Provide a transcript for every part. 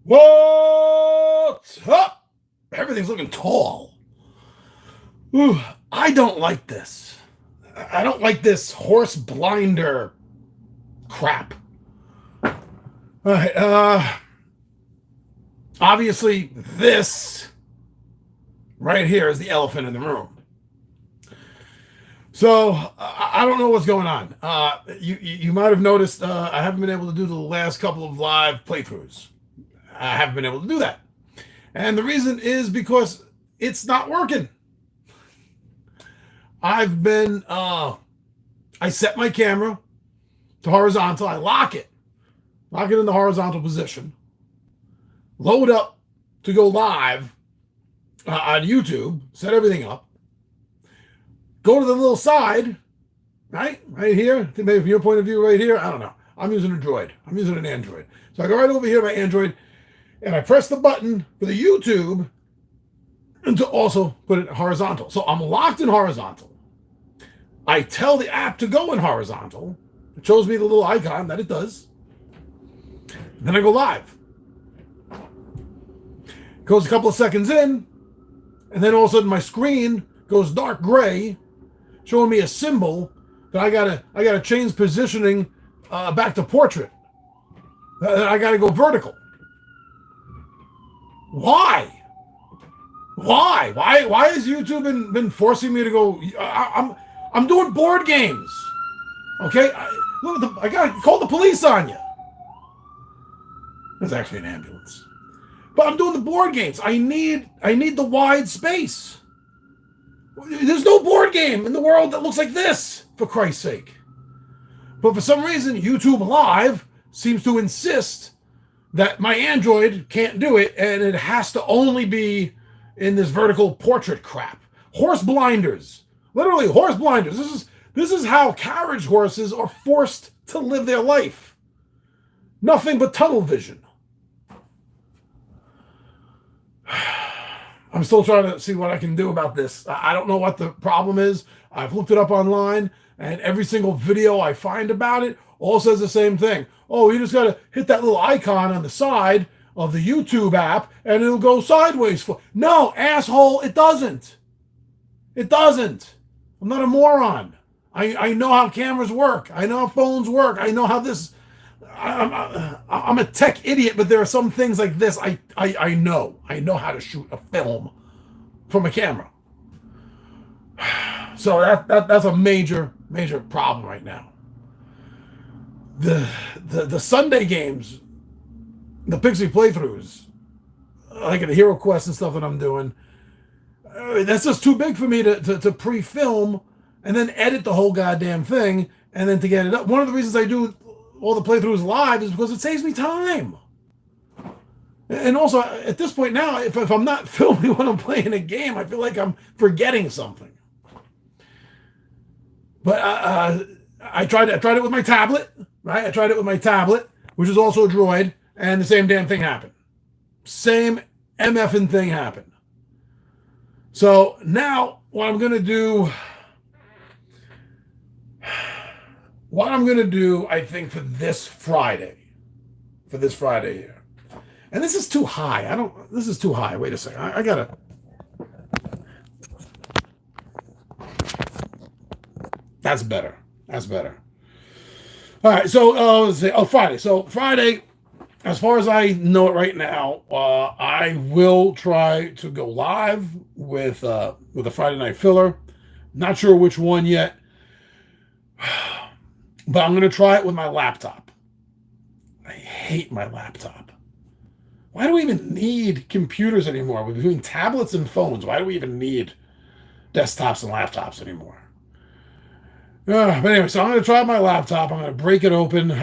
What's up? Everything's looking tall. Ooh, I don't like this. I don't like this horse blinder crap. All right, obviously, this right here is the elephant in the room. So I don't know what's going on. You might have noticed I haven't been able to do the last couple of live playthroughs. I haven't been able to do that, and the reason is because it's not working. I've been I set my camera to horizontal. I lock it in the horizontal position. Load up to go live on YouTube. Set everything up. Go to the little side, right here. I think maybe from your point of view, right here. I don't know. I'm using a Droid. I'm using an Android. So I go right over here, my Android, and I press the button for the YouTube, and to also put it horizontal. So I'm locked in horizontal. I tell the app to go in horizontal. It shows me the little icon that it does. Then I go live. It goes a couple of seconds in, and then all of a sudden my screen goes dark gray, showing me a symbol that I gotta change positioning back to portrait. I gotta go vertical. Why? Why has YouTube been forcing me to go? I'm doing board games. Okay, I gotta call the police on you. There's actually an ambulance, but I'm doing the board games. I need the wide space. There's no board game in the world that looks like this, for Christ's sake. But for some reason, YouTube Live seems to insist that my Android can't do it, and it has to only be in this vertical portrait crap. Horse blinders. Literally, horse blinders. This is how carriage horses are forced to live their life. Nothing but tunnel vision. I'm still trying to see what I can do about this. I don't know what the problem is. I've looked it up online, and every single video I find about it all says the same thing. Oh, you just got to hit that little icon on the side of the YouTube app, and it'll go sideways. No, asshole, it doesn't. It doesn't. I'm not a moron. I know how cameras work. I know how phones work. I know how this... I'm a tech idiot, but there are some things like this I know. I know how to shoot a film from a camera. So that's a major problem right now. The Sunday games, the Pixie playthroughs, like the Hero Quest and stuff that I'm doing, that's just too big for me to pre-film and then edit the whole goddamn thing and then to get it up. One of the reasons I do all the playthroughs live is because it saves me time. And also, at this point now, if I'm not filming when I'm playing a game, I feel like I'm forgetting something. But I tried it with my tablet, right? I tried it with my tablet, which is also a Droid, and the same damn thing happened. Same MFing thing happened. So now what I'm going to do, I think, for this Friday here. And this is too high. This is too high. Wait a second. I gotta. That's better. All right. So let's see. Oh, Friday. So Friday, as far as I know it right now, I will try to go live with a Friday night filler. Not sure which one yet. But I'm going to try it with my laptop. I hate my laptop. Why do we even need computers anymore? We're doing tablets and phones. Why do we even need desktops and laptops anymore? But anyway, so I'm going to try my laptop. I'm going to break it open. The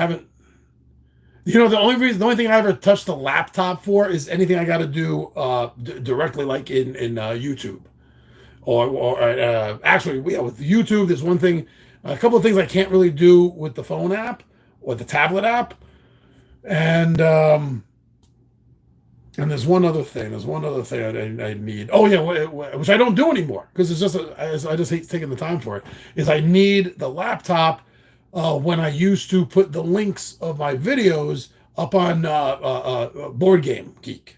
only thing I ever touched the laptop for is anything I got to do directly, like in YouTube. Or actually, with YouTube, there's one thing. A couple of things I can't really do with the phone app or the tablet app, and there's one other thing. I need. Oh yeah, which I don't do anymore because it's just I just hate taking the time for it. Is I need the laptop when I used to put the links of my videos up on Board Game Geek.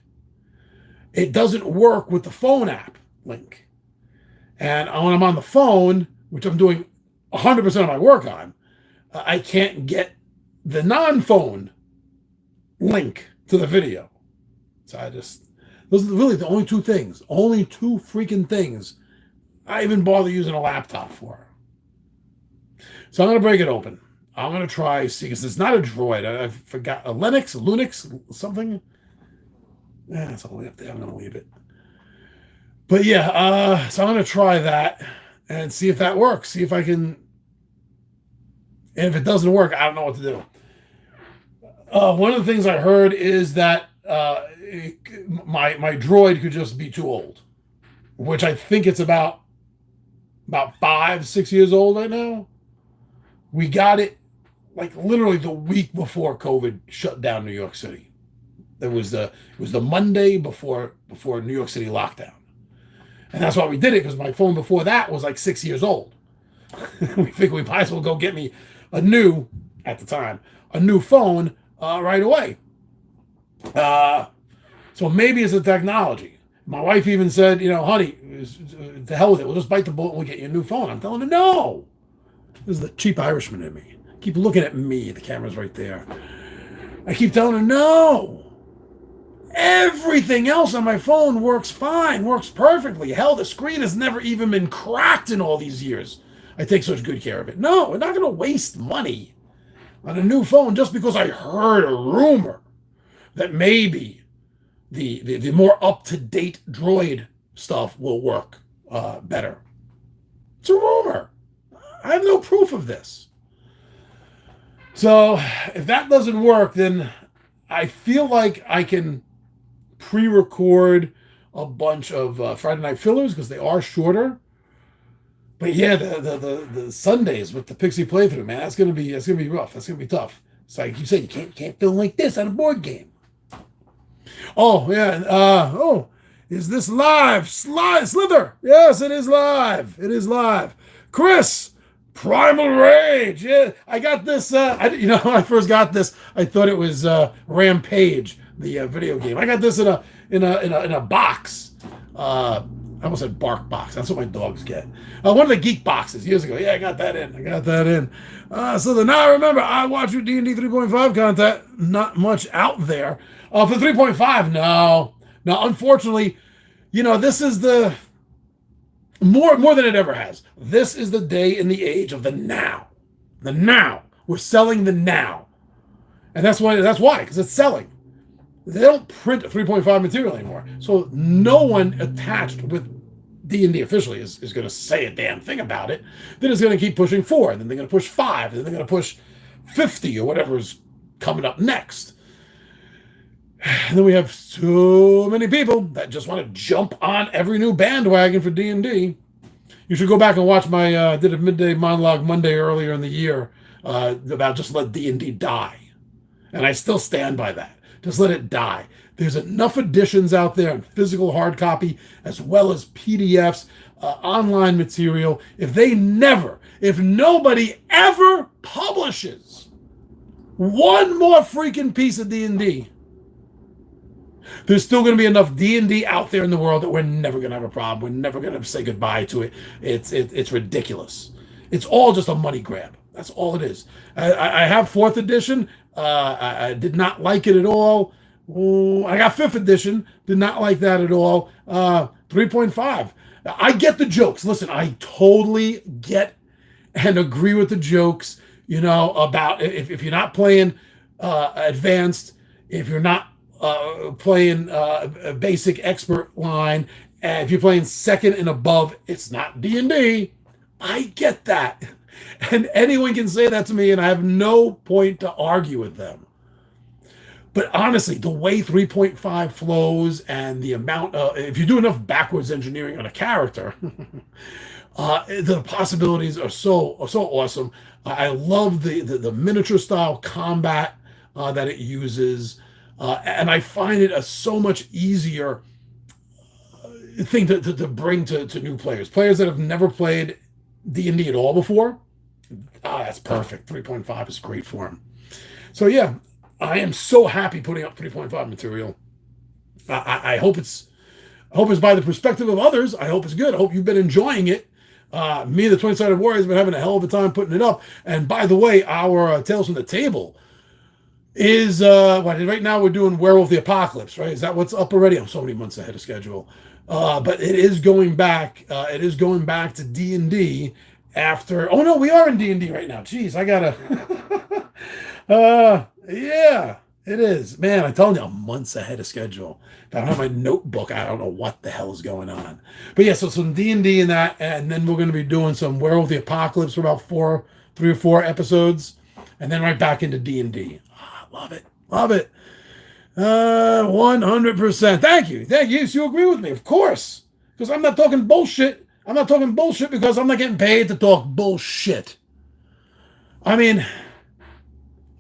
It doesn't work with the phone app link. And when I'm on the phone, which I'm doing 100% of my work on, I can't get the non-phone link to the video. So those are really the only two things, only two freaking things I even bother using a laptop for. So I'm going to break it open. I'm going to try, see, because it's not a Droid. I forgot, a Linux, something. Yeah, it's all the way up there. I'm going to leave it. But yeah, so I'm going to try that and see if that works. See if I can, and if it doesn't work, I don't know what to do. One of the things I heard is that my Droid could just be too old, which I think it's about 5-6 years old right now. We got it like literally the week before COVID shut down New York City. It was the Monday before New York City lockdown, and that's why we did it, because my phone before that was like 6 years old. We figured we might as well go get me a new phone right away. So maybe it's the technology. My wife even said, honey, to hell with it. We'll just bite the bullet and we'll get you a new phone. I'm telling her, no. This is the cheap Irishman in me. Keep looking at me. The camera's right there. I keep telling her, no. Everything else on my phone works fine, works perfectly. Hell, the screen has never even been cracked in all these years. I take such good care of it. No, we're not going to waste money on a new phone just because I heard a rumor that maybe the more up-to-date Droid stuff will work better. It's a rumor. I have no proof of this. So if that doesn't work, then I feel like I can pre-record a bunch of Friday night fillers, because they are shorter. But yeah, the Sundays with the Pixie playthrough, man, that's gonna be rough. That's gonna be tough. It's like you said, you can't film like this on a board game. Oh yeah, is this live? Slither? Yes, it is live. It is live. Chris, Primal Rage. Yeah, I got this. When I first got this, I thought it was Rampage, the video game. I got this in a box. I almost said bark box. That's what my dogs get. One of the geek boxes years ago. Yeah, I got that in. So then now I remember, I watch your D&D 3.5 content. Not much out there. For 3.5, no. Now, unfortunately, this is the more than it ever has. This is the day and the age of the now. The now. We're selling the now. And that's why, because it's selling. They don't print 3.5 material anymore. So no one attached with D&D officially is going to say a damn thing about it. Then it's going to keep pushing 4, and then they're going to push 5, and then they're going to push 50 or whatever is coming up next. And then we have so many people that just want to jump on every new bandwagon for D&D. You should go back and watch my did a Midday Monologue Monday earlier in the year about just let D&D die. And I still stand by that. Just let it die. There's enough editions out there in physical hard copy as well as PDFs, online material. If nobody ever publishes one more freaking piece of D&D, there's still going to be enough D&D out there in the world that we're never going to have a problem. We're never going to say goodbye to it. It's ridiculous. It's all just a money grab. That's all it is. I have 4th edition. I did not like it at all. I got 5th edition. Did not like that at all. 3.5. I get the jokes. Listen, I totally get and agree with the jokes, about if you're not playing advanced, if you're not playing a basic expert line, and if you're playing 2nd and above, it's not D&D. I get that. And anyone can say that to me, and I have no point to argue with them. But honestly, the way 3.5 flows and the amount of, if you do enough backwards engineering on a character, the possibilities are so awesome. I love the miniature style combat that it uses. And I find it a so much easier thing to bring to new players. Players that have never played D&D at all before. That's perfect. 3.5 is great for them. So yeah, I am so happy putting up 3.5 material. I hope it's by the perspective of others. I hope it's good. I hope you've been enjoying it. Me, the 20-sided warrior, has been having a hell of a time putting it up. And by the way, our Tales from the Table is right now we're doing Werewolf the Apocalypse, right? Is that what's up already? I'm so many months ahead of schedule. But it is going back. It is going back to D&D after. Oh no, we are in D&D right now. Jeez, I gotta. Yeah, it is. Man, I told you, I'm months ahead of schedule. If I don't have my notebook, I don't know what the hell is going on. But yeah, so some D&D in that, and then we're going to be doing some Werewolf the Apocalypse for about 3 or 4 episodes, and then right back into D&D. Love it. Love it. 100%. Thank you. Yes, you agree with me, of course. Because I'm not talking bullshit. I'm not talking bullshit because I'm not getting paid to talk bullshit. I mean,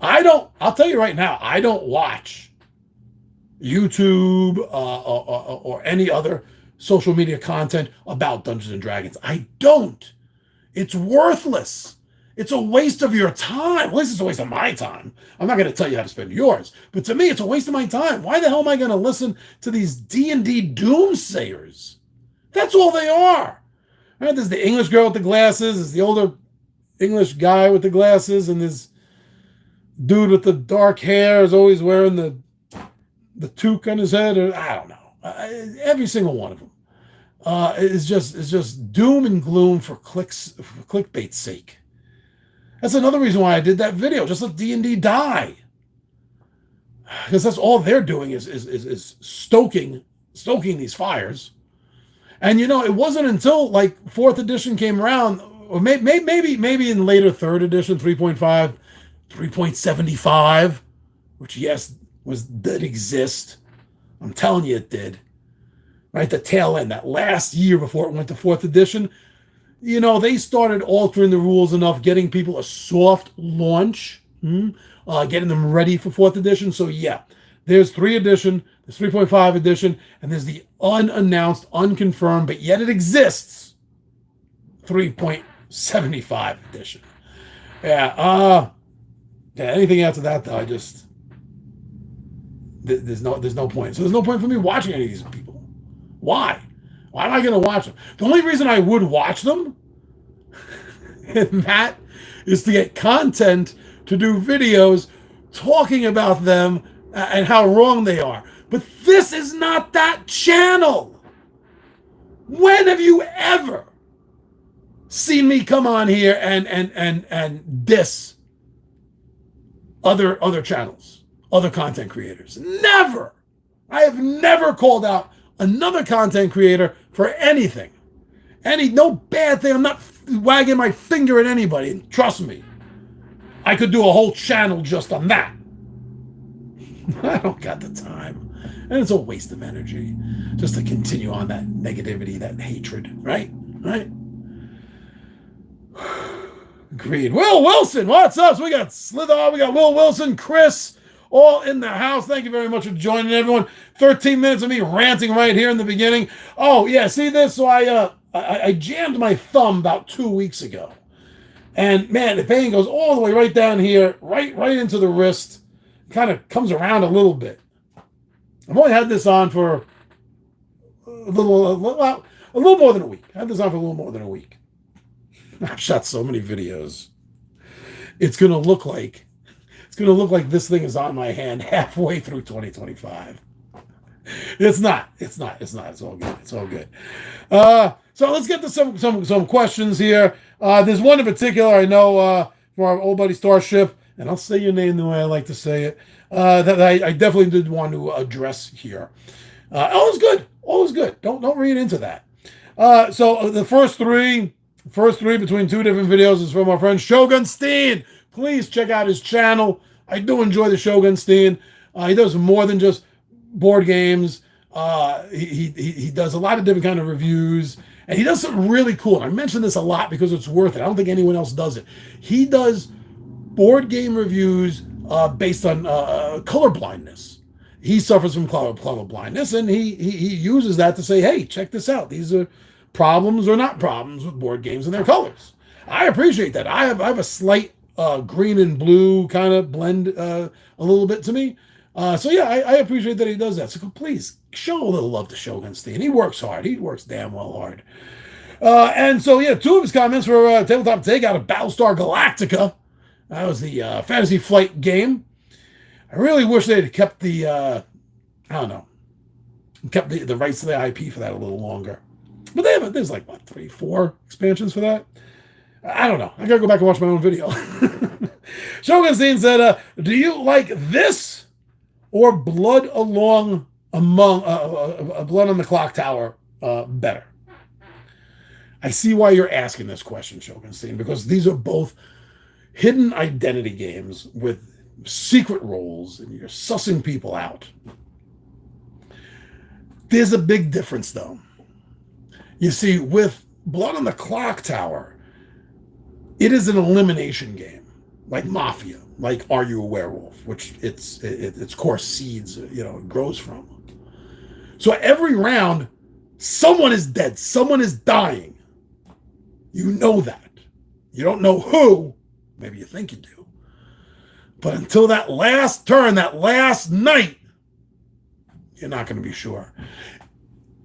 I'll tell you right now, I don't watch YouTube or any other social media content about Dungeons and Dragons. I don't. It's worthless. It's a waste of your time. At least it's a waste of my time. I'm not going to tell you how to spend yours. But to me, it's a waste of my time. Why the hell am I going to listen to these D&D doomsayers? That's all they are. Right? There's the English girl with the glasses. There's the older English guy with the glasses. And this dude with the dark hair is always wearing the toque on his head. Or I don't know. Every single one of them is just doom and gloom for clickbait's sake. That's another reason why I did that video. Just let D&D die. Because that's all they're doing is stoking these fires. And you know, it wasn't until like 4th edition came around, or maybe in later 3rd edition, 3.5, 3.75, which yes, did exist. I'm telling you it did. Right? The tail end, that last year before it went to 4th edition, you know, they started altering the rules enough, getting people a soft launch, getting them ready for 4th edition. So yeah, there's 3 edition, there's 3.5 edition, and there's the unannounced, unconfirmed, but yet it exists, 3.75 edition. Yeah, anything after that, though, there's no point. So there's no point for me watching any of these people. Why? Why am I going to watch them? The only reason I would watch them, and that is to get content to do videos talking about them and how wrong they are. But this is not that channel. When have you ever seen me come on here and diss other channels, other content creators? Never. I have never called out another content creator for anything. No bad thing. I'm not wagging my finger at anybody. Trust me. I could do a whole channel just on that. I don't got the time. And it's a waste of energy just to continue on that negativity, that hatred. Right? Agreed. Will Wilson, what's up? So we got Slither, we got Will Wilson, Chris, all in the house. Thank you very much for joining, everyone. 13 minutes of me ranting right here in the beginning. Oh, yeah, see this? So I jammed my thumb about 2 weeks ago. And, man, the pain goes all the way right down here, right into the wrist. Kind of comes around a little bit. I've only had this on for a little more than a week. I had this on for a little more than a week. I've shot so many videos. It's going to look like this thing is on my hand halfway through 2025. It's not. It's all good. So let's get to some questions here. There's one in particular I know from our old buddy Starship, and I'll say your name the way I like to say it, that I definitely did want to address here. All is good. Don't read into that. So the first three between 2 different videos is from our friend Shogun Steen. Please check out his channel. I do enjoy the Shogun Steen. He does more than just board games. He does a lot of different kind of reviews, and he does something really cool. And I mention this a lot because it's worth it. I don't think anyone else does it. He does board game reviews based on color blindness. He suffers from color blindness, and he uses that to say, hey, check this out. These are problems or not problems with board games and their colors. I appreciate that. I have a slight green and blue kind of blend a little bit to me. So yeah, I appreciate that he does that. So please show a little love to Shogun Steen. He works hard. He works damn well hard. And so yeah, two of his comments were Tabletop Takeout of Battlestar Galactica. That was the Fantasy Flight game. I really wish they had kept the I don't know, kept the rights to the IP for that a little longer. But there's like what 3, 4 expansions for that. I don't know. I gotta go back and watch my own video. Shogun Steen said, "Do you like this or Blood Blood on the Clock Tower better?" I see why you're asking this question, Shogun Steen, because these are both hidden identity games with secret roles, and you're sussing people out. There's a big difference, though. You see, with Blood on the Clock Tower, it is an elimination game, like Mafia, like Are You a Werewolf, which its core seeds, it grows from. So every round, someone is dead, someone is dying. You know that. You don't know who, maybe you think you do. But until that last turn, that last night, you're not going to be sure.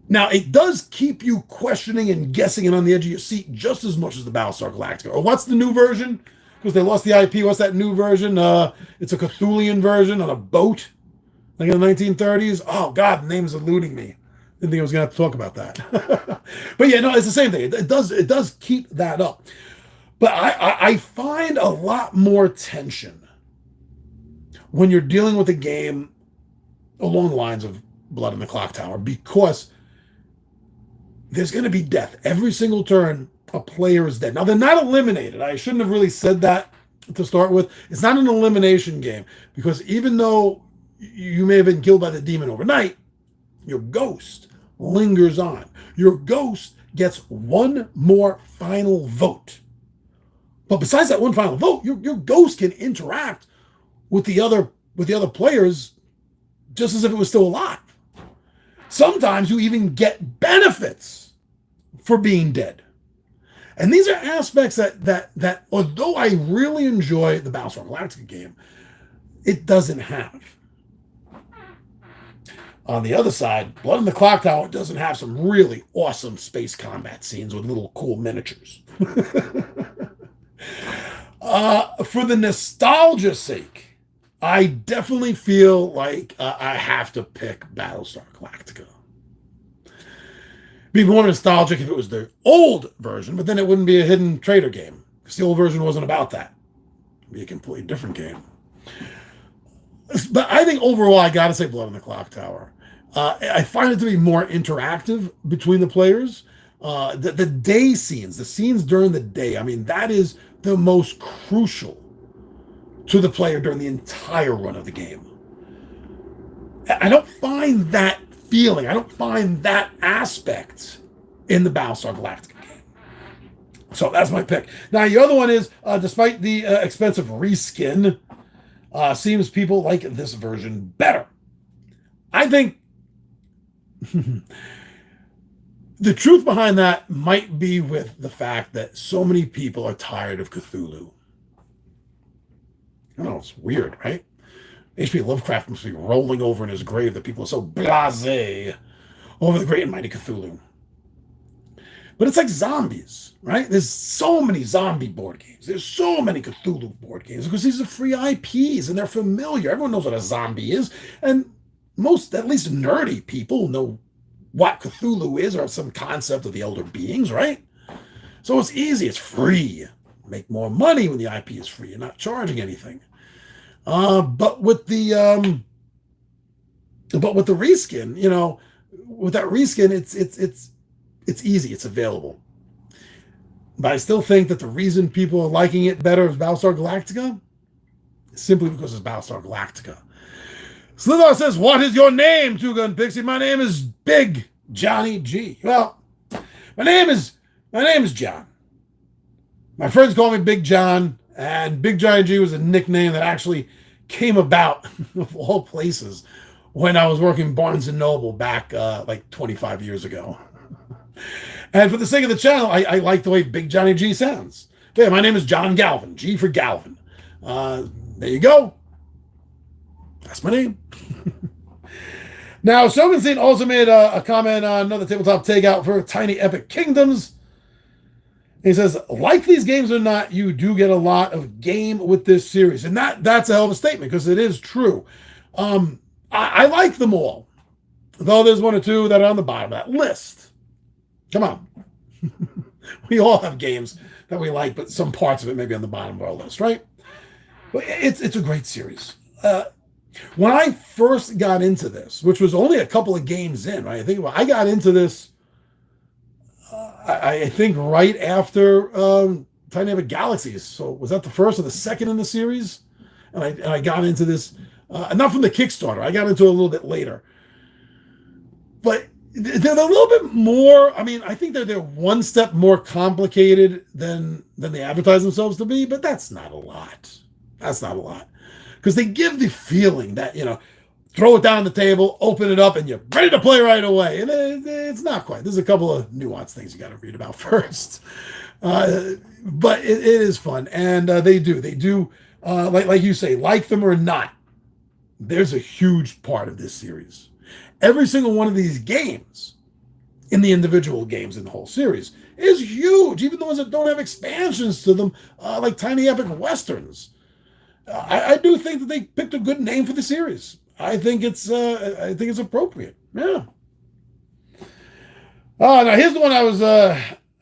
Now, it does keep you questioning and guessing and on the edge of your seat just as much as the Battlestar Galactica. Or what's the new version? Because they lost the IP. What's that new version? It's a Cthulian version on a boat, like in the 1930s. Oh, God, the name is eluding me. Didn't think I was going to have to talk about that. But yeah, no, it's the same thing. It does keep that up. But I find a lot more tension when you're dealing with a game along the lines of Blood on the Clock Tower, because there's going to be death. Every single turn, a player is dead. Now, they're not eliminated. I shouldn't have really said that to start with. It's not an elimination game, because even though you may have been killed by the demon overnight, your ghost lingers on. Your ghost gets one more final vote. But besides that one final vote, your ghost can interact with the other players just as if it was still alive. Sometimes you even get benefits for being dead. And these are aspects that although I really enjoy the Battlestar Galactica game, it doesn't have. On the other side, Blood on the Clock Tower doesn't have some really awesome space combat scenes with little cool miniatures. For the nostalgia's sake, I definitely feel like I have to pick Battlestar Galactica. Be more nostalgic if it was the old version, but then it wouldn't be a hidden traitor game, because the old version wasn't about that. It'd be a completely different game. But I think overall, I got to say Blood on the Clock Tower. I find it to be more interactive between the players. The day scenes, the scenes during the day, I mean, that is the most crucial to the player during the entire run of the game. I don't find that feeling, I don't find that aspect in the Battlestar Galactica game. So that's my pick. Now, the other one is, despite the expensive reskin, seems people like this version better. I think the truth behind that might be with the fact that so many people are tired of Cthulhu. I know, it's weird, right? H.P. Lovecraft must be rolling over in his grave that people are so blasé over the great and mighty Cthulhu. But it's like zombies, right? There's so many zombie board games. There's so many Cthulhu board games because these are free IPs and they're familiar. Everyone knows what a zombie is. And most, at least nerdy people, know what Cthulhu is or have some concept of the elder beings, right? So it's easy. It's free. Make more money when the IP is free. You're not charging anything. But with the reskin, with that reskin, it's easy. It's available. But I still think that the reason people are liking it better as Battlestar Galactica is simply because it's Battlestar Galactica. Slithar says, "What is your name, Two Gun Pixie?" My name is Big Johnny G. Well, my name is John. My friends call me Big John, and Big Johnny G was a nickname that actually came about, of all places, when I was working Barnes & Noble back like 25 years ago. And for the sake of the channel, I like the way Big Johnny G sounds. Yeah, my name is John Galvin, G for Galvin. There you go. That's my name. Now, Shogun also made a comment on another tabletop takeout for Tiny Epic Kingdoms. He says, like these games or not, you do get a lot of game with this series. And that's a hell of a statement, because it is true. I like them all, though there's one or two that are on the bottom of that list. Come on. We all have games that we like, but some parts of it may be on the bottom of our list, right? But it's a great series. When I first got into this, which was only a couple of games in, right? I got into this, I think right after Tiny Epic Galaxies. So was that the first or the second in the series? And I got into this, not from the Kickstarter. I got into it a little bit later. But they're a little bit more, I mean, I think they're one step more complicated than they advertise themselves to be, but that's not a lot. That's not a lot. Because they give the feeling that, throw it down on the table, open it up, and you're ready to play right away. And it's not quite. There's a couple of nuanced things you got to read about first. But it is fun. And they do, like you say, like them or not, there's a huge part of this series. Every single one of these games, in the individual games in the whole series, is huge. Even the ones that don't have expansions to them, like Tiny Epic Westerns. I do think that they picked a good name for the series. I think it's appropriate. Yeah. Now here's the one I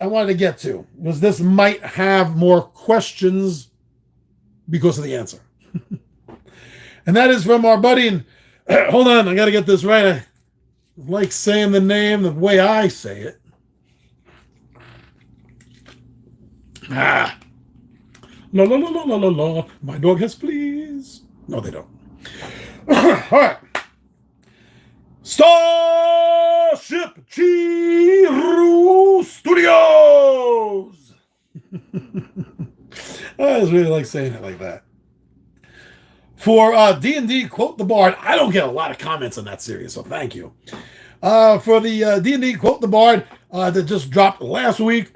wanted to get to, because this might have more questions because of the answer. And that is from our buddy, and hold on, I got to get this right. I like saying the name the way I say it. La la la la la la la. My dog has fleas. No, they don't. All right. Starship Chiru Studios. I just really like saying it like that. For D&D Quote the Bard, I don't get a lot of comments on that series, so thank you. For the D&D Quote the Bard that just dropped last week,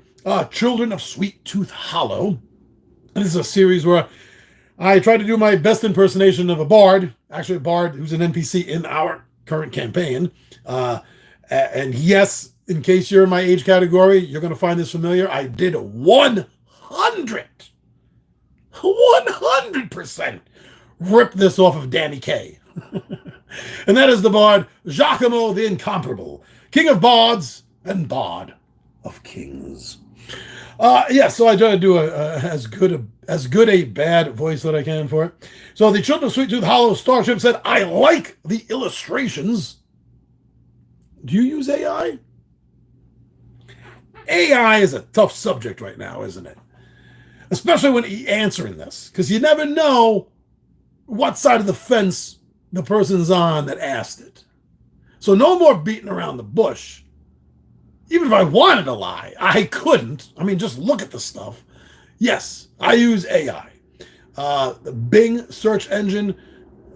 Children of Sweet Tooth Hollow. This is a series where I try to do my best impersonation of a bard, actually a bard who's an NPC in our current campaign. And yes, in case you're in my age category, you're going to find this familiar. I did 100% rip this off of Danny Kaye. And that is the bard Giacomo the Incomparable, King of Bards and Bard of Kings. So I try to do as good a bad voice that I can for it. So the Children of Sweet Tooth Hollow Starship said, I like the illustrations. Do you use AI? AI is a tough subject right now, isn't it? Especially when answering this, because you never know what side of the fence the person's on that asked it. So no more beating around the bush. Even if I wanted to lie, I couldn't. I mean, just look at the stuff. Yes, I use AI. The Bing search engine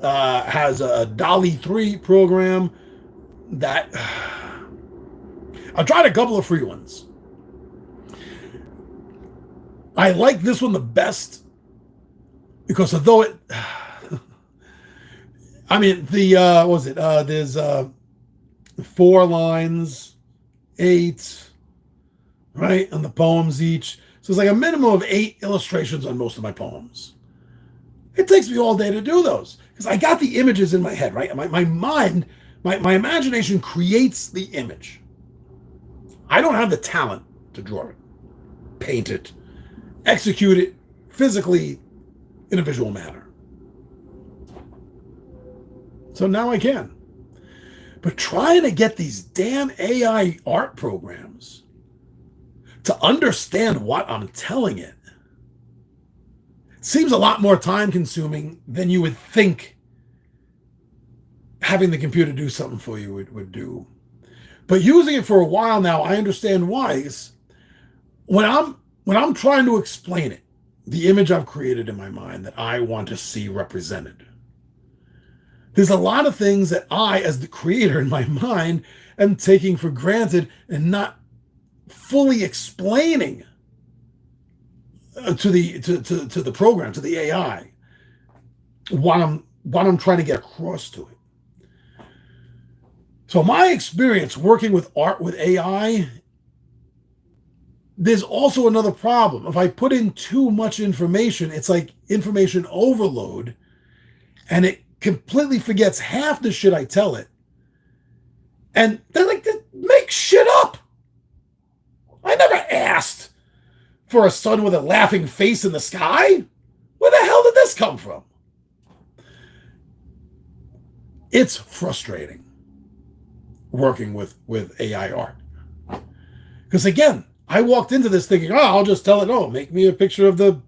has a DALL-E 3 program that I tried a couple of free ones. I like this one the best because although it, I mean, what was it? There's 4 lines. 8, right, on the poems each. So it's like a minimum of 8 illustrations on most of my poems. It takes me all day to do those because I got the images in my head, right? My mind, my imagination creates the image. I don't have the talent to draw it, paint it, execute it physically in a visual manner. So now I can. But trying to get these damn AI art programs to understand what I'm telling it seems a lot more time consuming than you would think having the computer do something for you would do. But using it for a while now, I understand why. It's when I'm trying to explain it, the image I've created in my mind that I want to see represented, there's a lot of things that I, as the creator in my mind, am taking for granted and not fully explaining to the program, to the AI. what I'm trying to get across to it. So my experience working with art with AI, there's also another problem. If I put in too much information, it's like information overload, and it completely forgets half the shit I tell it. And they're like, make shit up. I never asked for a sun with a laughing face in the sky. Where the hell did this come from? It's frustrating working with AI art. Because again, I walked into this thinking, oh, I'll just tell it, oh, make me a picture of the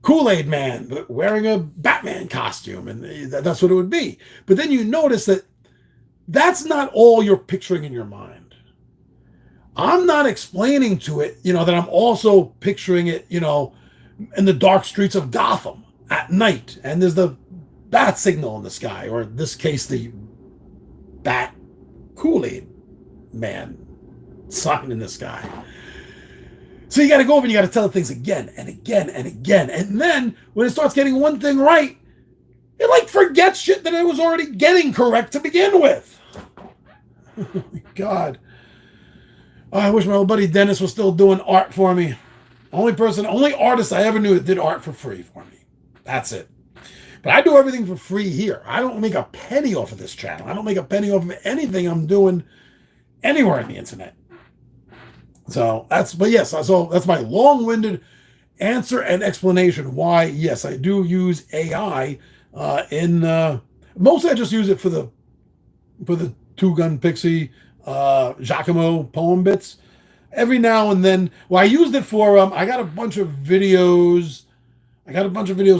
Kool-Aid man wearing a Batman costume, and that's what it would be. But then you notice that that's not all you're picturing in your mind. I'm not explaining to it, that I'm also picturing it, in the dark streets of Gotham at night, and there's the bat signal in the sky, or in this case, the bat Kool-Aid man sign in the sky. So you got to go over and you got to tell it things again and again and again. And then when it starts getting one thing right, it like forgets shit that it was already getting correct to begin with. Oh my God. Oh, I wish my old buddy Dennis was still doing art for me. Only artist I ever knew that did art for free for me. That's it. But I do everything for free here. I don't make a penny off of this channel. I don't make a penny off of anything I'm doing anywhere on the internet. So that's my long-winded answer and explanation why, yes, I do use AI mostly I just use it for the Two-Gun Pixie Giacomo poem bits. Every now and then, I used it for, I got a bunch of videos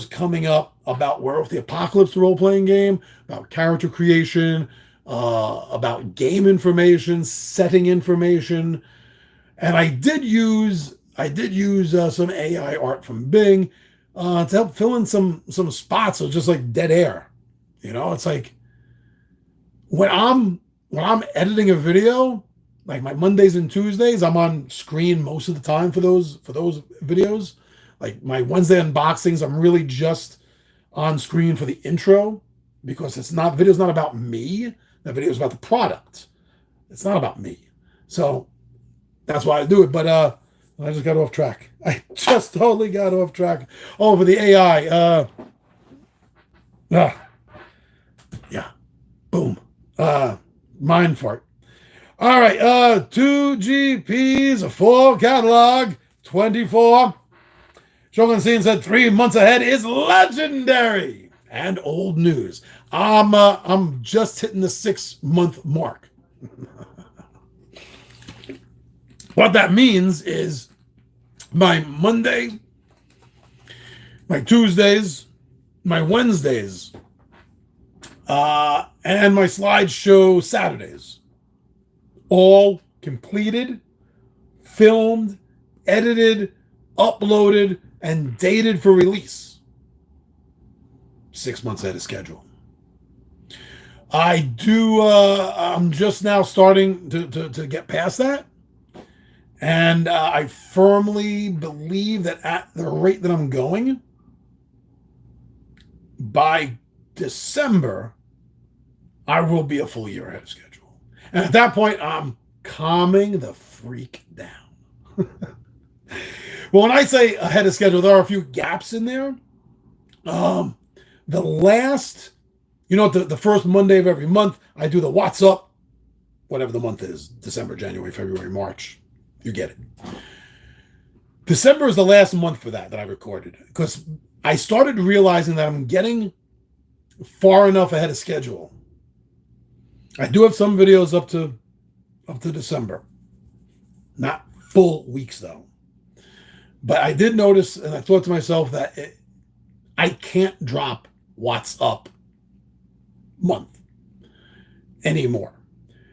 coming up about Werewolf the Apocalypse, the role-playing game, about character creation, about game information, setting information. And I did use some AI art from Bing to help fill in some spots of just like dead air. It's like when I'm editing a video, like my Mondays and Tuesdays, I'm on screen most of the time for those videos. Like my Wednesday unboxings, I'm really just on screen for the intro, because video's not about me. That video is about the product. It's not about me. So that's why I do it. But I just got off track. I just totally got off track. Oh, for the AI. Yeah. Boom. Mind fart. All right. 2 GPs, a full catalog, 24. Shogun Scene said 3 months ahead is legendary and old news. I'm just hitting the 6-month mark. What that means is my Monday, my Tuesdays, my Wednesdays, and my slideshow Saturdays, all completed, filmed, edited, uploaded, and dated for release. 6 months ahead of schedule. I'm just now starting to get past that. And I firmly believe that at the rate that I'm going, by December, I will be a full year ahead of schedule. And at that point, I'm calming the freak down. Well, when I say ahead of schedule, there are a few gaps in there. The last, the first Monday of every month, I do the What's Up, whatever the month is, December, January, February, March. You get it. December is the last month for that I recorded, because I started realizing that I'm getting far enough ahead of schedule. I do have some videos up to December. Not full weeks, though. But I did notice, and I thought to myself that I can't drop What's Up month anymore,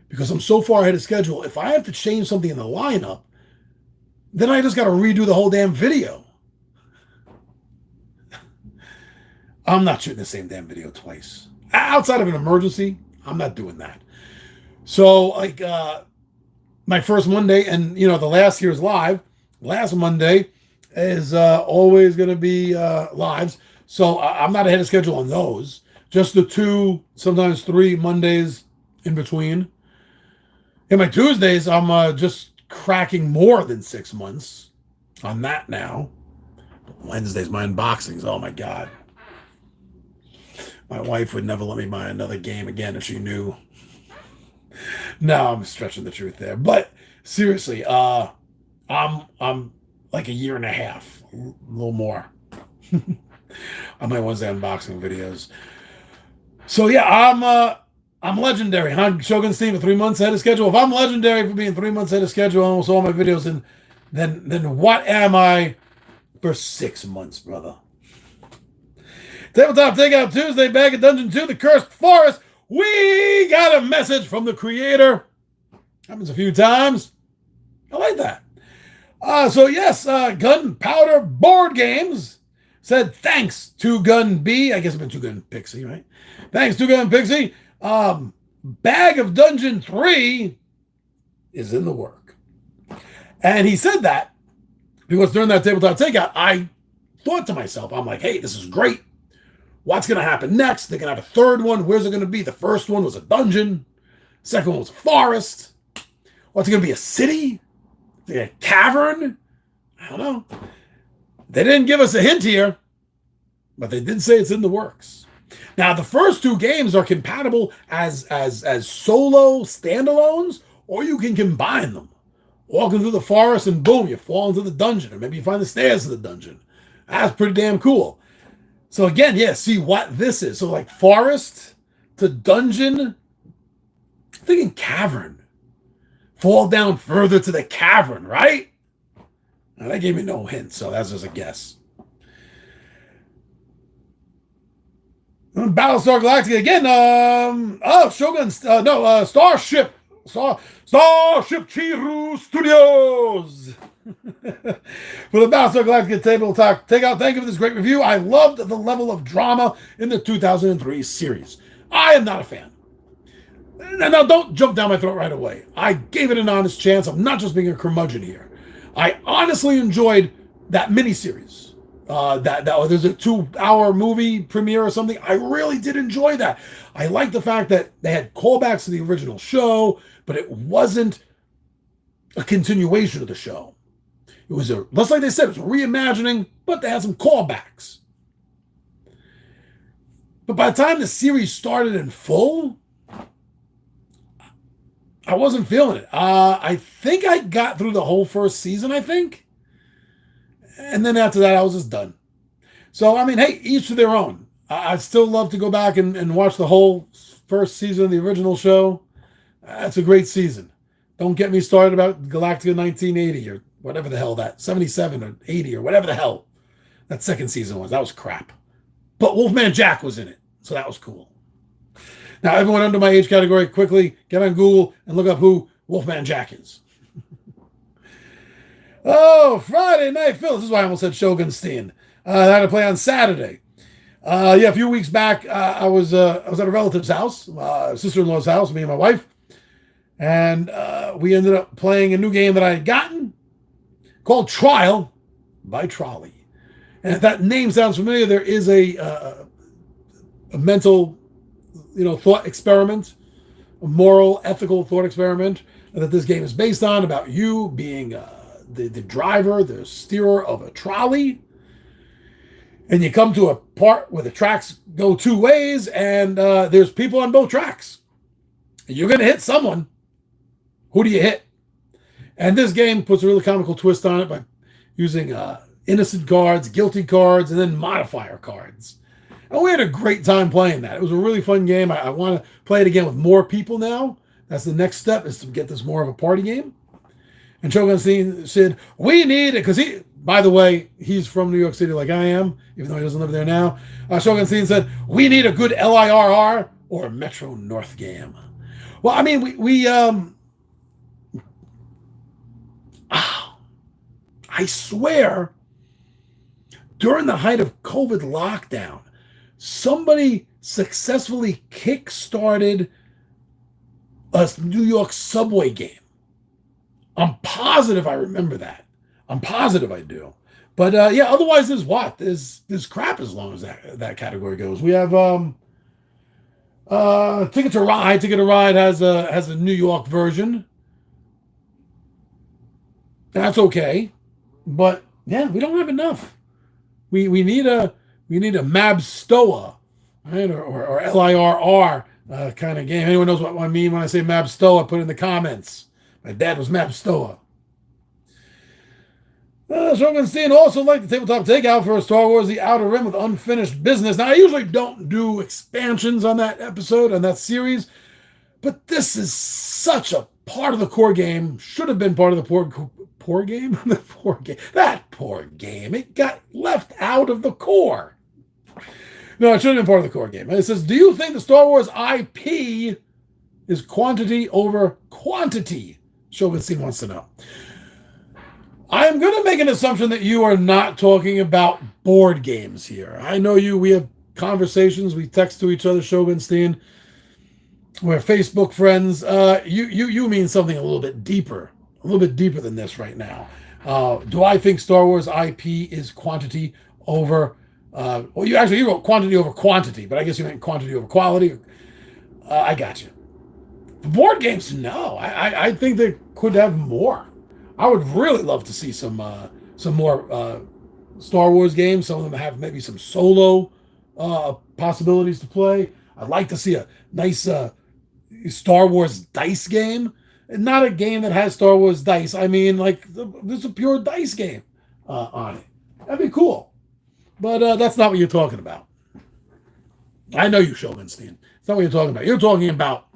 because I'm so far ahead of schedule. If I have to change something in the lineup, then I just got to redo the whole damn video. I'm not shooting the same damn video twice. Outside of an emergency, I'm not doing that. So, like, my first Monday, and, the last year's live, last Monday is always going to be lives. So I'm not ahead of schedule on those. Just the 2, sometimes 3 Mondays in between. And my Tuesdays, I'm just cracking more than 6 months on that now. Wednesdays, my unboxings. Oh my God. My wife would never let me buy another game again if she knew. No, I'm stretching the truth there. But seriously, I'm like a year and a half, a little more, on my Wednesday unboxing videos. So yeah, I'm legendary, huh? Shogun Steve, 3 months ahead of schedule. If I'm legendary for being 3 months ahead of schedule on almost all my videos, then what am I for 6 months, brother? Tabletop Takeout Tuesday, Bag of Dungeon 2, The Cursed Forest. We got a message from the creator. Happens a few times. I like that. So yes, Gunpowder Board Games said thanks to Gun B. I guess it's been 2 Gun Pixie, right? Thanks to Gun Pixie. Bag of Dungeon 3 is in the work. And he said that because during that Tabletop Takeout, I thought to myself, I'm like, hey, this is great. What's going to happen next? They're going to have a third one. Where's it going to be? The first one was a dungeon. Second one was a forest. What's it going to be? A city? A cavern? I don't know. They didn't give us a hint here, but they did say it's in the works. Now, the first 2 games are compatible as solo standalones, or you can combine them. Walking through the forest and boom, you fall into the dungeon, or maybe you find the stairs to the dungeon. That's pretty damn cool. So again, yeah, see what this is. So like forest to dungeon, I'm thinking cavern. Fall down further to the cavern, right? Now, that gave me no hint, so that's just a guess. Battlestar Galactica again. Shogun. Starship. Starship Chiru Studios. For the Battlestar Galactica Tabletop Takeout, thank you for this great review. I loved the level of drama in the 2003 series. I am not a fan. Now, don't jump down my throat right away. I gave it an honest chance. I'm not just being a curmudgeon here. I honestly enjoyed that miniseries. There's a 2-hour movie premiere or something. I really did enjoy that. I like the fact that they had callbacks to the original show, but it wasn't a continuation of the show. It was just like they said, it was a reimagining, but they had some callbacks. But by the time the series started in full, I wasn't feeling it. I think I got through the whole first season, I think. And then after that, I was just done. So, I mean, hey, each to their own. I'd still love to go back and watch the whole first season of the original show. That's a great season. Don't get me started about Galactica 1980 or whatever the hell that, 77 or 80 or whatever the hell that second season was. That was crap. But Wolfman Jack was in it, so that was cool. Now, everyone under my age category, quickly get on Google and look up who Wolfman Jack is. Oh, Friday Night Phil. This is why I almost said Shogun Steen. I had to play on Saturday. A few weeks back, I was at a relative's house, sister-in-law's house, me and my wife. And we ended up playing a new game that I had gotten called Trial by Trolley. And if that name sounds familiar, there is a mental, thought experiment, a moral, ethical thought experiment that this game is based on about you being the driver, the steerer of a trolley. And you come to a part where the tracks go 2 ways and there's people on both tracks. And you're going to hit someone. Who do you hit? And this game puts a really comical twist on it by using innocent cards, guilty cards, and then modifier cards. And we had a great time playing that. It was a really fun game. I want to play it again with more people now. That's the next step, is to get this more of a party game. And Shogun said, we need it, because by the way, he's from New York City like I am, even though he doesn't live there now. Shogun said, we need a good LIRR or a Metro North game. Well, I mean, I swear, during the height of COVID lockdown, somebody successfully kick-started a New York subway game. I'm positive I remember that. I'm positive I do. But yeah, otherwise there's what? There's crap as long as that category goes. We have Ticket to Ride. Ticket to Ride has a New York version. That's okay. But yeah, we don't have enough. We need a Mab Stoa, right? Or LIRR kind of game. Anyone knows what I mean when I say Mab Stoa, put it in the comments. My dad was Mab Stoa. Shogunstein also liked the tabletop takeout for Star Wars The Outer Rim with Unfinished Business. Now, I usually don't do expansions on that episode, on that series, but this is such a part of the core game. Should have been part of the poor game? The poor game. That poor game. It got left out of the core. No, it should have been part of the core game. And it says, do you think the Star Wars IP is quantity over quantity? Shogunstein wants to know. I'm going to make an assumption that you are not talking about board games here. I know you. We have conversations. We text to each other, Shogunstein. We're Facebook friends. You mean something a little bit deeper than this right now. Do I think Star Wars IP is quantity over? Well, you wrote quantity over quantity, but I guess you meant quantity over quality. I got you. For board games, no. I think they could have more. I would really love to see some more Star Wars games. Some of them have maybe some solo possibilities to play. I'd like to see a nice Star Wars dice game. Not a game that has Star Wars dice. I mean, like, there's a pure dice game on it. That'd be cool. But that's not what you're talking about. I know you, Shogunstein. It's not what you're talking about. You're talking about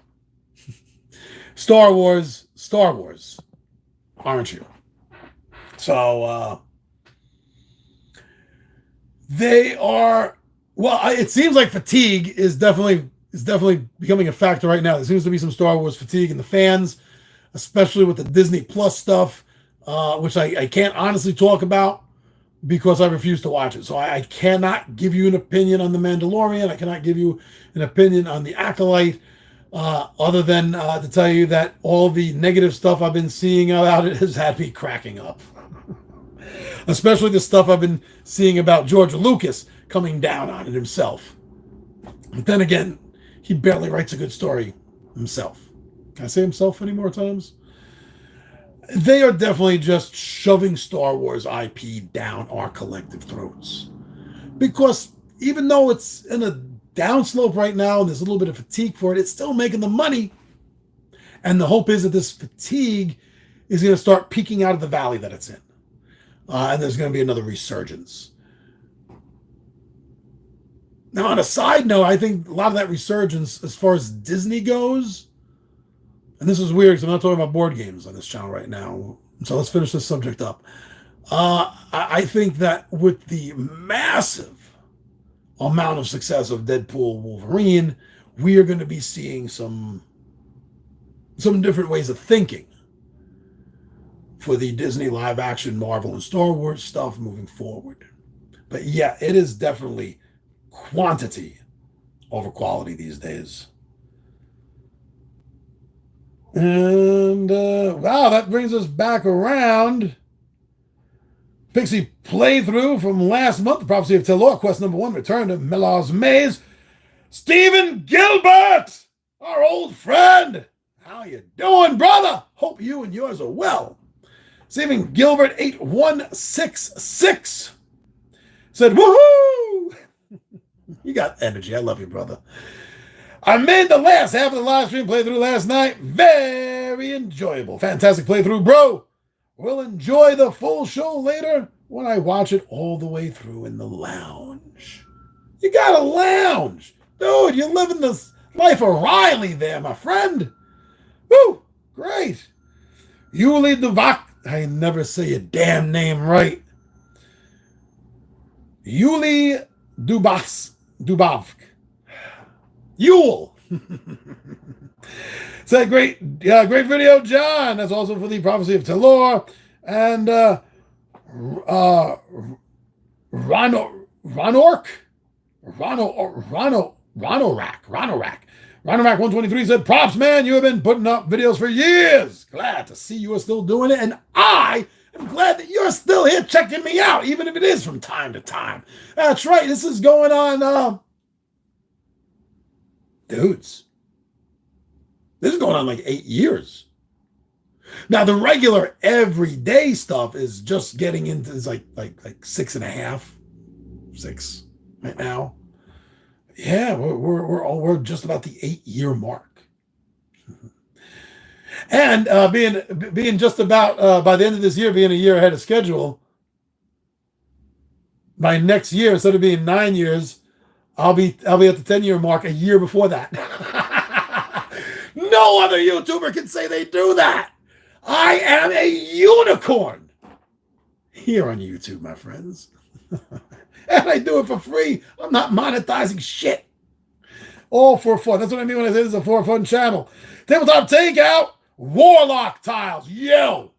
Star Wars, aren't you? So they are. Well, it seems like fatigue is definitely becoming a factor right now. There seems to be some Star Wars fatigue in the fans, especially with the Disney Plus stuff, which I can't honestly talk about because I refuse to watch it. So I cannot give you an opinion on The Mandalorian. I cannot give you an opinion on The Acolyte, other than to tell you that all the negative stuff I've been seeing about it has had me cracking up. Especially the stuff I've been seeing about George Lucas coming down on it himself. But then again, he barely writes a good story himself. Can I say himself any more times? They are definitely just shoving Star Wars IP down our collective throats. Because even though it's in a downslope right now and there's a little bit of fatigue for it, it's still making the money. And the hope is that this fatigue is going to start peaking out of the valley that it's in. And there's going to be another resurgence. Now, on a side note, I think a lot of that resurgence, as far as Disney goes, and this is weird because I'm not talking about board games on this channel right now, so let's finish this subject up. I think that with the massive amount of success of Deadpool Wolverine, we are going to be seeing some different ways of thinking for the Disney live action Marvel and Star Wars stuff moving forward. But yeah, it is definitely quantity over quality these days. And wow, that brings us back around. Pixie playthrough from last month, The Prophecy of Telor, quest number 1, Return to Mellar's Maze. Stephen Gilbert, our old friend. How you doing, brother? Hope you and yours are well. Stephen Gilbert 8166 said, woohoo! You got energy. I love you, brother. I made the last half of the live stream playthrough last night. Very enjoyable. Fantastic playthrough, bro. We'll enjoy the full show later when I watch it all the way through in the lounge. You got a lounge. Dude, you're living this life of Riley there, my friend. Woo, great. Yuli Dubak. I never say your damn name right. Yuli Dubavk. Yule. Said great video, John. That's also for the Prophecy of Telor. And Ranorak 123 said, props, man. You have been putting up videos for years. Glad to see you are still doing it. And I I'm glad that you're still here checking me out, even if it is from time to time. That's right. This is going on, dudes. This is going on like 8 years. Now the regular everyday stuff is just getting into is like 6.5, 6 right now. Yeah, we're just about the 8-year mark. And being just about by the end of this year, being a year ahead of schedule, by next year, instead of being 9 years, I'll be at the 10-year mark a year before that. No other YouTuber can say they do that. I am a unicorn here on YouTube, my friends. And I do it for free. I'm not monetizing shit. All for fun. That's what I mean when I say this is a for fun channel. Tabletop Takeout. Warlock tiles. Yo,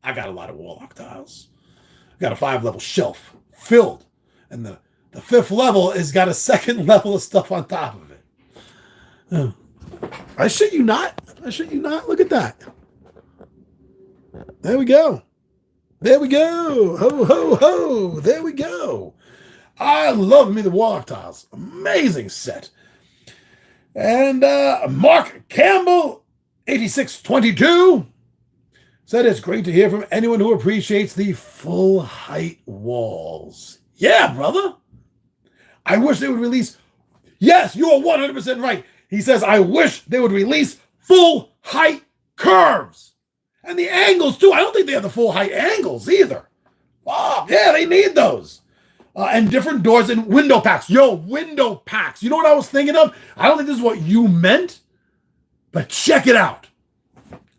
I got a lot of Warlock tiles. I got a 5-level shelf filled. And the 5th level has got a 2nd level of stuff on top of it. Oh. I shit you not. I shit you not. Look at that. There we go. There we go. Ho, ho, ho. There we go. I love me the Warlock tiles. Amazing set. And Mark Campbell, 8622, said it's great to hear from anyone who appreciates the full height walls. Yeah, brother. I wish they would release. Yes, you are 100% right. He says, I wish they would release full height curves. And the angles, too. I don't think they have the full height angles either. Oh, yeah, they need those. And different doors and window packs. Yo, window packs. You know what I was thinking of? I don't think this is what you meant, but check it out.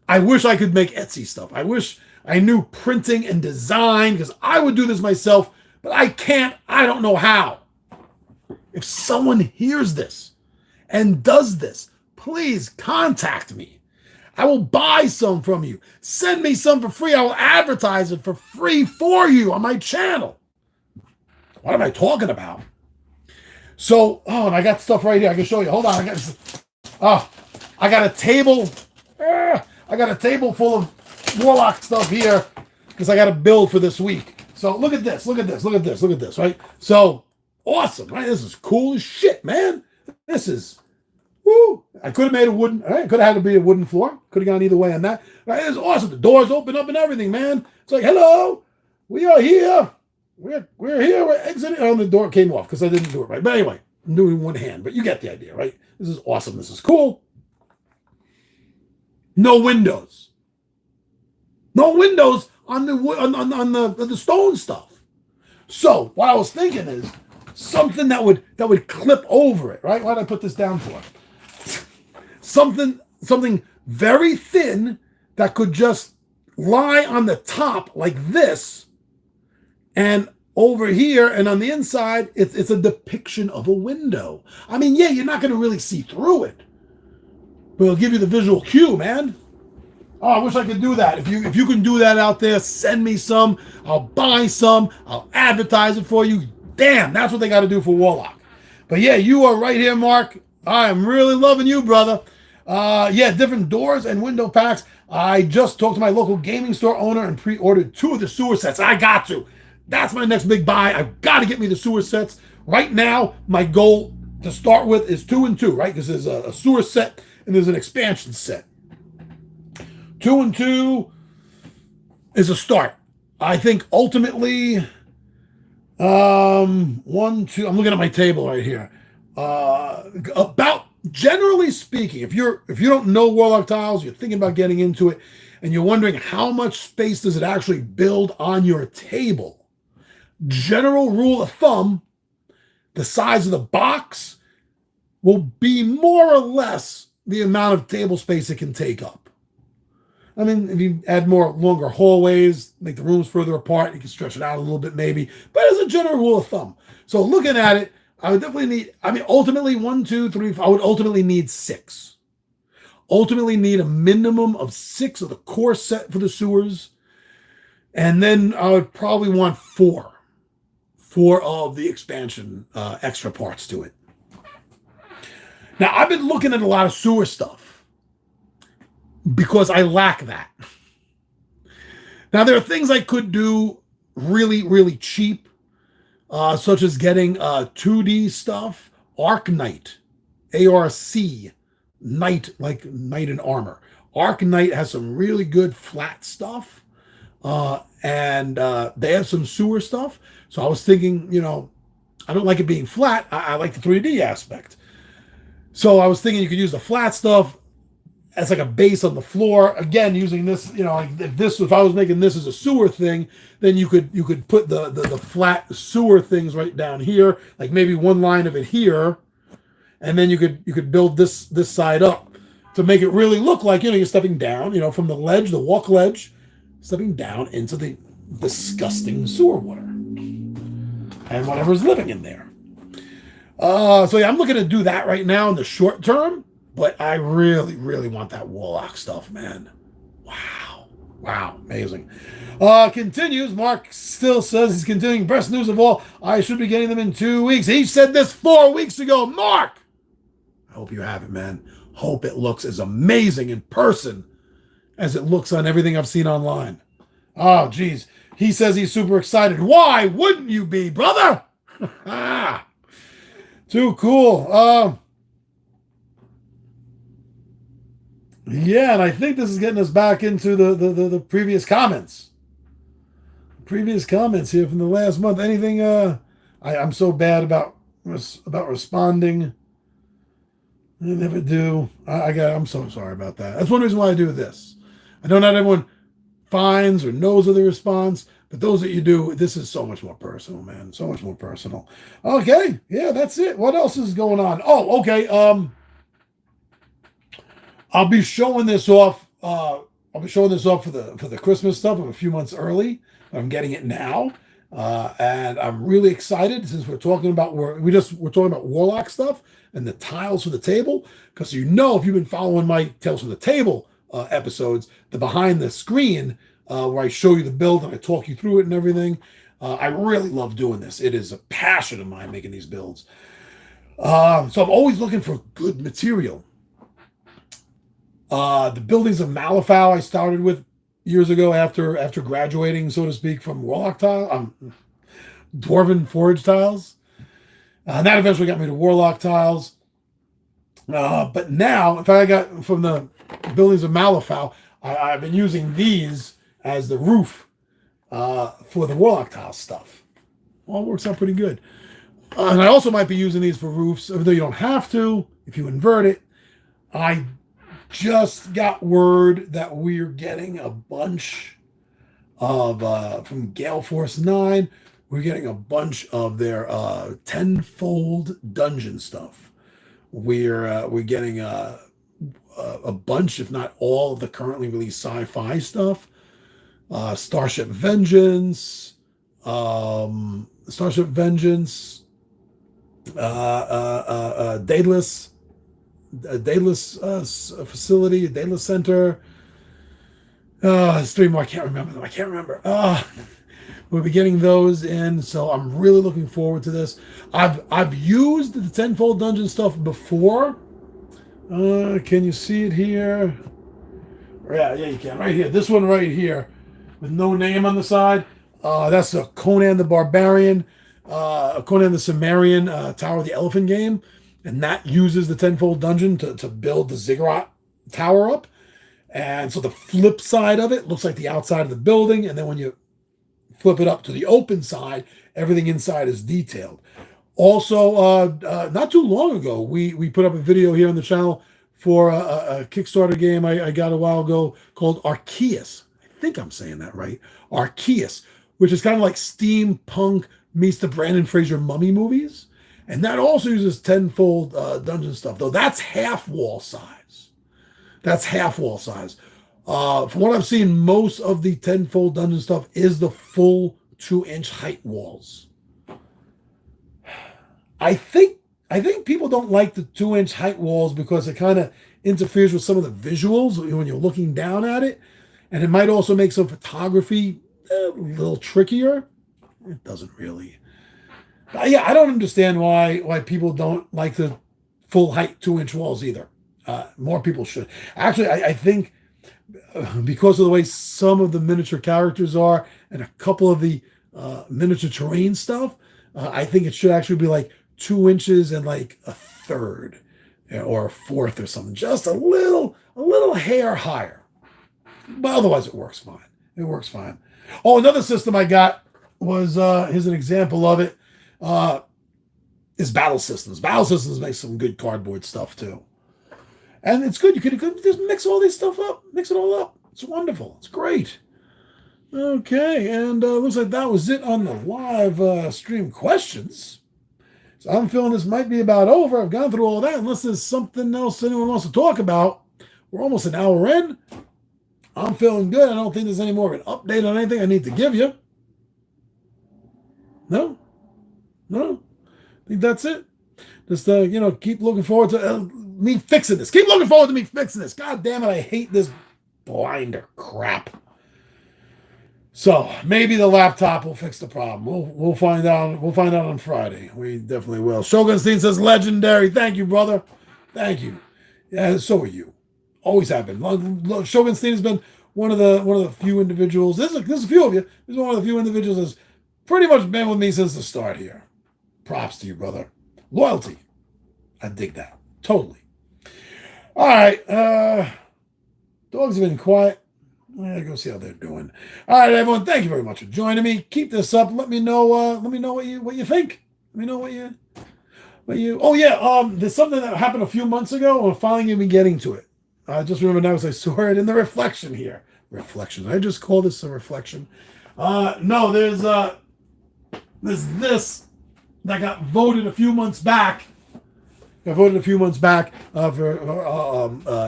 I wish I could make Etsy stuff. I wish I knew printing and design, because I would do this myself, but I can't. I don't know how. If someone hears this and does this, please contact me. I will buy some from you. Send me some for free. I will advertise it for free for you on my channel. What am I talking about? So, and I got stuff right here. I can show you. Hold on. I got a table. I got a table full of Warlock stuff here because I got to build for this week. So look at this. Look at this. Look at this. Look at this. Right. So awesome. Right. This is cool as shit, man. This is. Woo! I could have made a wooden. Right. Could have had to be a wooden floor. Could have gone either way on that. Right. It's awesome. The doors open up and everything, man. It's like, hello, we are here. We're here. We're exiting. Oh, the door came off because I didn't do it right. But anyway, I'm doing one hand. But you get the idea, right? This is awesome. This is cool. No windows. No windows on the wood, on the stone stuff. So what I was thinking is something that would clip over it, right? Why did I put this down for? something very thin that could just lie on the top like this, and over here and on the inside, it's a depiction of a window. I mean, yeah, you're not going to really see through it, but it'll give you the visual cue, man. Oh, I wish I could do that. If you can do that out there, send me some. I'll buy some. I'll advertise it for you. Damn, that's what they got to do for Warlock. But yeah, you are right here, Mark. I am really loving you, brother. Yeah, different doors and window packs. I just talked to my local gaming store owner and pre-ordered 2 of the sewer sets. I got to. That's my next big buy. I've got to get me the sewer sets. Right now, my goal to start with is 2 and 2, right? Because there's a sewer set and there's an expansion set. 2 and 2 is a start. I think ultimately, 1, 2. I'm looking at my table right here. About generally speaking, if you don't know Warlock tiles, you're thinking about getting into it, and you're wondering how much space does it actually build on your table. General rule of thumb: the size of the box will be more or less the amount of table space it can take up. I mean, if you add longer hallways, make the rooms further apart, you can stretch it out a little bit maybe. But as a general rule of thumb. So looking at it, I would definitely need, ultimately 1, 2, 3, 4, I would ultimately need 6. Ultimately need a minimum of 6 of the core set for the sewers. And then I would probably want 4 of the expansion extra parts to it. Now, I've been looking at a lot of sewer stuff because I lack that. Now, there are things I could do really, really cheap, such as getting 2D stuff, Arc Knight, ARC, Knight, like Knight in Armor. Arc Knight has some really good flat stuff, and they have some sewer stuff. So I was thinking, I don't like it being flat. I like the 3D aspect. So I was thinking you could use the flat stuff as like a base on the floor. Again, using this, like if I was making this as a sewer thing, then you could put the flat sewer things right down here, like maybe one line of it here, and then you could build this side up to make it really look like you're stepping down, from the ledge, the walk ledge, stepping down into the disgusting sewer water and whatever's living in there. So yeah, I'm looking to do that right now in the short term, but I really, really want that Warlock stuff, man. Wow, amazing. Continues. Mark still says he's continuing. Best news of all, I should be getting them in 2 weeks. He said this 4 weeks ago. Mark, I hope you have it, man. Hope it looks as amazing in person as it looks on everything I've seen online. Oh, geez. He says he's super excited. Why wouldn't you be, brother? Too cool. Yeah, and I think this is getting us back into the previous comments. Previous comments here from the last month. Anything? I'm so bad about responding. I never do. I'm so sorry about that. That's one reason why I do this. I know not everyone finds or knows of the response, but those that you do, this is so much more personal, man. So much more personal. Okay, yeah, that's it. What else is going on? Oh, okay. I'll be showing this off. For the Christmas stuff. I'm a few months early. I'm getting it now, and I'm really excited since we're talking about Warlock stuff and the tiles for the table. Because if you've been following my Tales from the Table episodes, the behind the screen where I show you the build and I talk you through it and everything. I really love doing this. It is a passion of mine making these builds. So I'm always looking for good material. The buildings of Malifaux I started with years ago after graduating, so to speak, from Warlock tile, Dwarven Forge tiles. And that eventually got me to Warlock tiles. But now, in fact, I got from the buildings of Malifaux, I've been using these as the roof for the Warlock tile stuff. All works out pretty good. And I also might be using these for roofs, even though you don't have to if you invert it. I just got word that we're getting a bunch of from Gale Force 9. We're getting a bunch of their tenfold dungeon stuff. We're getting a bunch, if not all, of the currently released sci-fi stuff. Starship Vengeance, Daedalus facility, Daedalus Center. There's 3 more. I can't remember them. We'll be getting those in, so I'm really looking forward to this. I've used the tenfold dungeon stuff before. Can you see it here? Yeah, you can. Right here. This one right here with no name on the side. That's a Conan the Barbarian, Conan the Cimmerian Tower of the Elephant game. And that uses the tenfold dungeon to build the ziggurat tower up. And so the flip side of it looks like the outside of the building. And then when you flip it up to the open side, everything inside is detailed. Also, not too long ago, we put up a video here on the channel for a Kickstarter game I got a while ago called Arceus. I think I'm saying that right. Arceus, which is kind of like steampunk meets the Brandon Fraser Mummy movies. And that also uses tenfold dungeon stuff, though that's half wall size. From what I've seen, most of the tenfold dungeon stuff is the full 2-inch height walls. I think people don't like the 2-inch height walls because it kind of interferes with some of the visuals when you're looking down at it. And it might also make some photography a little trickier. It doesn't really. Yeah, I don't understand why people don't like the full height 2-inch walls either. More people should. Actually, I think because of the way some of the miniature characters are and a couple of the miniature terrain stuff, I think it should actually be like 2 inches and like a third or a fourth or something, just a little hair higher. But otherwise, it works fine. It works fine. Oh, another system I got was here's an example of it. Is Battle Systems. Battle Systems makes some good cardboard stuff too. And it's good. You could just mix all this stuff up. Mix it all up. It's wonderful. It's great. Okay, and looks like that was it on the live stream questions. So I'm feeling this might be about over. I've gone through all that. Unless there's something else anyone wants to talk about. We're almost an hour in. I'm feeling good. I don't think there's any more of an update on anything I need to give you. No? I think that's it. Just, keep looking forward to me fixing this. Keep looking forward to me fixing this. God damn it, I hate this blinder crap. So maybe the laptop will fix the problem. We'll find out. We'll find out on Friday. We definitely will. Shogunstein says legendary. Thank you, brother. Thank you. Yeah, so are you. Always have been. Shogunstein has been one of the few individuals. There's a few of you. There's one of the few individuals that's pretty much been with me since the start here. Props to you, brother. Loyalty. I dig that. Totally. All right. Dogs have been quiet. I gotta go see how they're doing. All right, everyone. Thank you very much for joining me. Keep this up. Let me know. Let me know what you think. Let me know what you. Oh yeah. There's something that happened a few months ago. I'm finally gonna be getting to it. I just remember now as I saw it in the reflection here. Reflection. I just call this a reflection. No, there's this that got voted a few months back. For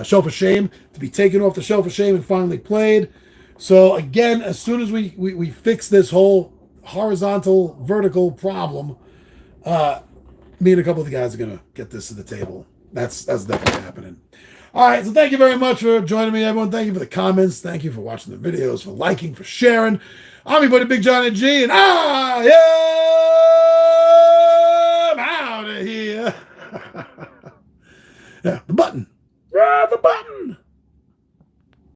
Shelf of Shame to be taken off the Shelf of Shame and finally played. So again, as soon as we fix this whole horizontal vertical problem, me and a couple of the guys are gonna get this to the table. That's definitely happening. All right, so thank you very much for joining me, everyone. Thank you for the comments. Thank you for watching the videos, for liking, for sharing. I'm your buddy Big Johnny G, and I am out of here. Yeah, the button. The button.